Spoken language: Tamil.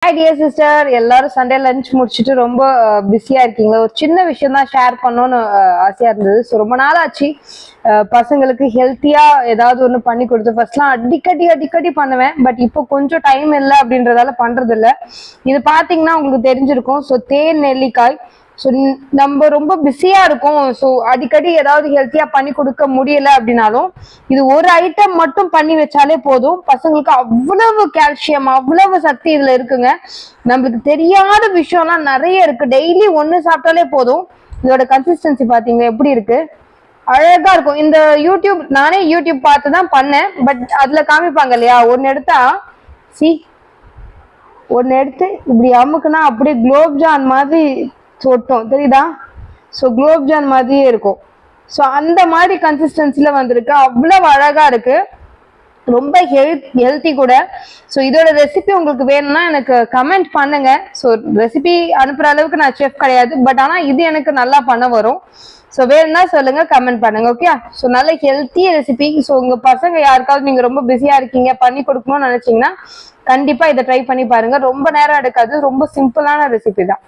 ஹாய் டியர் சிஸ்டர், எல்லாரும் சண்டே லஞ்ச் முடிச்சுட்டு ரொம்ப பிஸியா இருக்கீங்க. ஒரு சின்ன விஷயம் தான் ஷேர் பண்ணணும்னு ஆசையா இருந்தது. ஸோ ரொம்ப நாள் ஆச்சு பசங்களுக்கு ஹெல்த்தியா ஏதாவது ஒன்று பண்ணி கொடுத்து. ஃபர்ஸ்ட்லாம் அடிக்கடி பண்ணுவேன், பட் இப்போ கொஞ்சம் டைம் இல்லை அப்படின்றதால பண்றது இல்லை. இது பார்த்தீங்கன்னா உங்களுக்கு தெரிஞ்சிருக்கும். ஸோ தேன் நெல்லிக்காய். ஸோ நம்ம ரொம்ப பிஸியா இருக்கோம். ஸோ அடிக்கடி ஏதாவது ஹெல்த்தியா பண்ணி கொடுக்க முடியல அப்படின்னாலும் இது ஒரு ஐட்டம் மட்டும் பண்ணி வச்சாலே போதும். பசங்களுக்கு அவ்வளவு கால்சியம், அவ்வளவு சக்தி இதுல இருக்குங்க. நம்மளுக்கு தெரியாத விஷயம்லாம் நிறைய இருக்கு. டெய்லி ஒண்ணு சாப்பிட்டாலே போதும். இதோட கன்சிஸ்டன்சி பாத்தீங்க எப்படி இருக்கு, அழகா இருக்கும். இந்த யூடியூப், நானே யூடியூப் பார்த்து தான் பண்ணேன். பட் அதுல காமிப்பாங்க இல்லையா, ஒன்னு எடுத்து இப்படி அமுக்குனா அப்படியே குலோப்ஜான் மாதிரி சொட்டும், தெரியுதா? ஸோ குலோப்ஜான் மாதிரியே இருக்கும். ஸோ அந்த மாதிரி கன்சிஸ்டன்சில வந்திருக்கு. அவ்வளவு அழகா இருக்கு, ரொம்ப ஹெல்த்தி கூட. ஸோ இதோட ரெசிபி உங்களுக்கு வேணும்னா எனக்கு கமெண்ட் பண்ணுங்க. ஸோ ரெசிபி அனுப்புற அளவுக்கு நான் செஃப் கிடையாது, பட் ஆனால் இது எனக்கு நல்லா பண்ண வரும். ஸோ வேணும்னா சொல்லுங்க, கமெண்ட் பண்ணுங்க. ஓகே, ஸோ நல்ல ஹெல்த்தி ரெசிபி. ஸோ உங்க பசங்க யாருக்காவது நீங்க ரொம்ப பிஸியா இருக்கீங்க, பண்ணி கொடுக்கணும்னு நினைச்சீங்கன்னா கண்டிப்பா இதை ட்ரை பண்ணி பாருங்க. ரொம்ப நேரம் எடுக்காது, ரொம்ப சிம்பிளான ரெசிபி தான்.